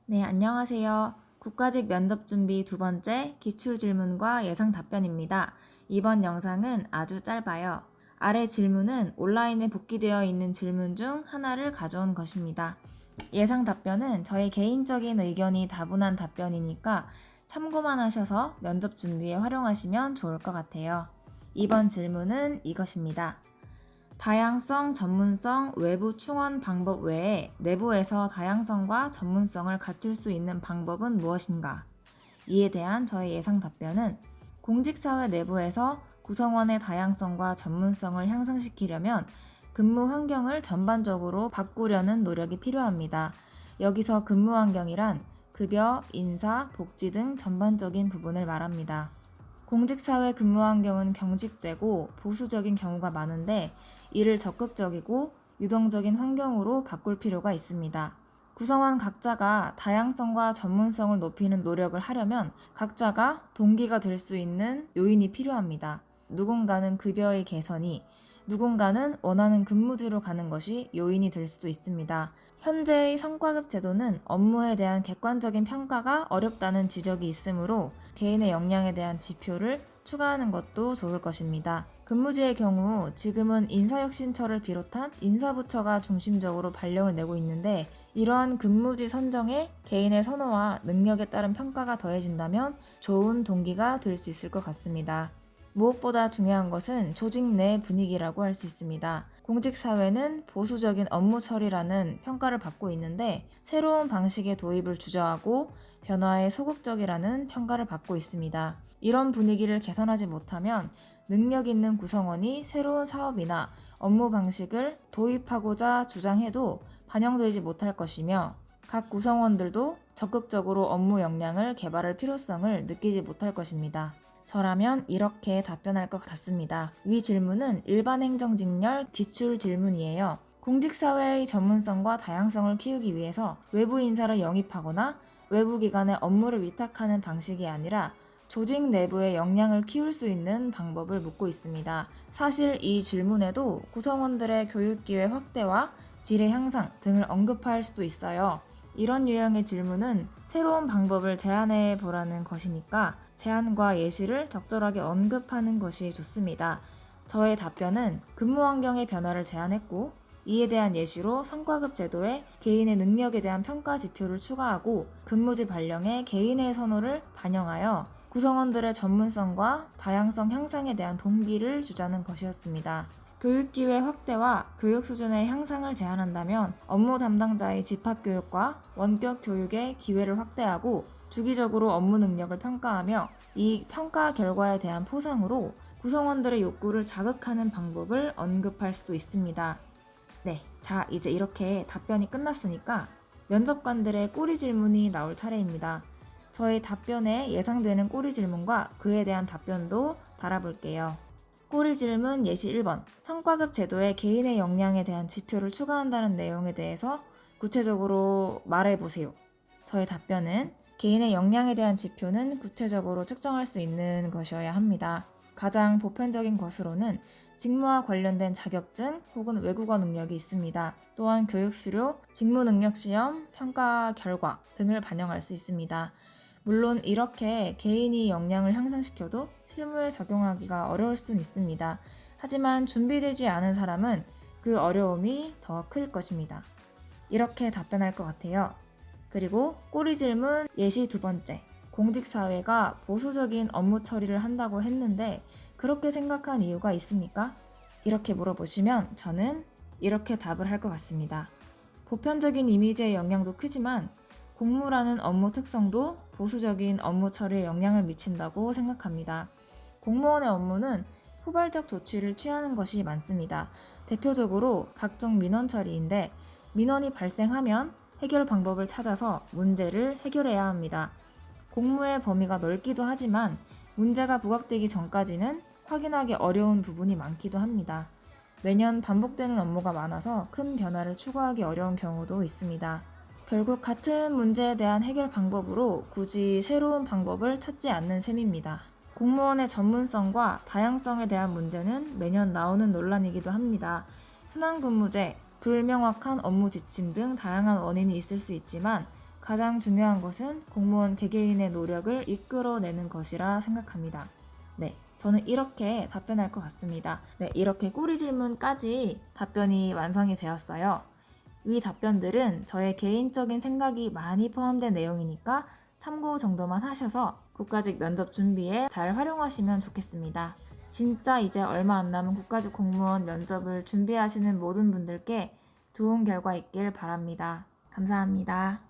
네, 안녕하세요. 국가직 면접 준비 두 번째 기출 질문과 예상 답변입니다. 이번 영상은 아주 짧아요. 아래 질문은 온라인에 복귀되어 있는 질문 중 하나를 가져온 것입니다. 예상 답변은 저의 개인적인 의견이 다분한 답변이니까 참고만 하셔서 면접 준비에 활용하시면 좋을 것 같아요. 이번 질문은 이것입니다. 다양성, 전문성, 외부 충원 방법 외에 내부에서 다양성과 전문성을 갖출 수 있는 방법은 무엇인가? 이에 대한 저의 예상 답변은 공직사회 내부에서 구성원의 다양성과 전문성을 향상시키려면 근무 환경을 전반적으로 바꾸려는 노력이 필요합니다. 여기서 근무 환경이란 급여, 인사, 복지 등 전반적인 부분을 말합니다. 공직사회 근무 환경은 경직되고 보수적인 경우가 많은데 이를 적극적이고 유동적인 환경으로 바꿀 필요가 있습니다. 구성원 각자가 다양성과 전문성을 높이는 노력을 하려면 각자가 동기가 될 수 있는 요인이 필요합니다. 누군가는 급여의 개선이, 누군가는 원하는 근무지로 가는 것이 요인이 될 수도 있습니다. 현재의 성과급 제도는 업무에 대한 객관적인 평가가 어렵다는 지적이 있으므로 개인의 역량에 대한 지표를 추가하는 것도 좋을 것입니다. 근무지의 경우 지금은 인사혁신처를 비롯한 인사부처가 중심적으로 발령을 내고 있는데 이러한 근무지 선정에 개인의 선호와 능력에 따른 평가가 더해진다면 좋은 동기가 될 수 있을 것 같습니다. 무엇보다 중요한 것은 조직 내 분위기라고 할 수 있습니다. 공직사회는 보수적인 업무 처리라는 평가를 받고 있는데 새로운 방식의 도입을 주저하고 변화에 소극적이라는 평가를 받고 있습니다. 이런 분위기를 개선하지 못하면 능력 있는 구성원이 새로운 사업이나 업무 방식을 도입하고자 주장해도 반영되지 못할 것이며 각 구성원들도 적극적으로 업무 역량을 개발할 필요성을 느끼지 못할 것입니다. 저라면 이렇게 답변할 것 같습니다. 위 질문은 일반 행정직렬 기출 질문이에요. 공직사회의 전문성과 다양성을 키우기 위해서 외부 인사를 영입하거나 외부 기관에 업무를 위탁하는 방식이 아니라 조직 내부의 역량을 키울 수 있는 방법을 묻고 있습니다. 사실 이 질문에도 구성원들의 교육기회 확대와 질의 향상 등을 언급할 수도 있어요. 이런 유형의 질문은 새로운 방법을 제안해 보라는 것이니까 제안과 예시를 적절하게 언급하는 것이 좋습니다. 저의 답변은 근무 환경의 변화를 제안했고 이에 대한 예시로 성과급 제도에 개인의 능력에 대한 평가 지표를 추가하고 근무지 발령에 개인의 선호를 반영하여 구성원들의 전문성과 다양성 향상에 대한 동기를 주자는 것이었습니다. 교육기회 확대와 교육 수준의 향상을 제안한다면 업무 담당자의 집합교육과 원격 교육의 기회를 확대하고 주기적으로 업무 능력을 평가하며 이 평가 결과에 대한 포상으로 구성원들의 욕구를 자극하는 방법을 언급할 수도 있습니다. 네, 자 이제 이렇게 답변이 끝났으니까 면접관들의 꼬리 질문이 나올 차례입니다. 저의 답변에 예상되는 꼬리 질문과 그에 대한 답변도 달아볼게요. 꼬리 질문 예시 1번. 성과급 제도에 개인의 역량에 대한 지표를 추가한다는 내용에 대해서 구체적으로 말해보세요. 저의 답변은 개인의 역량에 대한 지표는 구체적으로 측정할 수 있는 것이어야 합니다. 가장 보편적인 것으로는 직무와 관련된 자격증 혹은 외국어 능력이 있습니다. 또한 교육 수료, 직무 능력 시험, 평가 결과 등을 반영할 수 있습니다. 물론 이렇게 개인이 역량을 향상시켜도 실무에 적용하기가 어려울 수는 있습니다. 하지만 준비되지 않은 사람은 그 어려움이 더 클 것입니다. 이렇게 답변할 것 같아요. 그리고 꼬리 질문 예시 두 번째. 공직사회가 보수적인 업무 처리를 한다고 했는데 그렇게 생각한 이유가 있습니까? 이렇게 물어보시면 저는 이렇게 답을 할 것 같습니다. 보편적인 이미지의 영향도 크지만 공무라는 업무 특성도 보수적인 업무 처리에 영향을 미친다고 생각합니다. 공무원의 업무는 후발적 조치를 취하는 것이 많습니다. 대표적으로 각종 민원 처리인데 민원이 발생하면 해결 방법을 찾아서 문제를 해결해야 합니다. 공무의 범위가 넓기도 하지만 문제가 부각되기 전까지는 확인하기 어려운 부분이 많기도 합니다. 매년 반복되는 업무가 많아서 큰 변화를 추구하기 어려운 경우도 있습니다. 결국 같은 문제에 대한 해결 방법으로 굳이 새로운 방법을 찾지 않는 셈입니다. 공무원의 전문성과 다양성에 대한 문제는 매년 나오는 논란이기도 합니다. 순환근무제, 불명확한 업무 지침 등 다양한 원인이 있을 수 있지만 가장 중요한 것은 공무원 개개인의 노력을 이끌어내는 것이라 생각합니다. 네, 저는 이렇게 답변할 것 같습니다. 네, 이렇게 꼬리 질문까지 답변이 완성이 되었어요. 이 답변들은 저의 개인적인 생각이 많이 포함된 내용이니까 참고 정도만 하셔서 국가직 면접 준비에 잘 활용하시면 좋겠습니다. 진짜 이제 얼마 안 남은 국가직 공무원 면접을 준비하시는 모든 분들께 좋은 결과 있길 바랍니다. 감사합니다.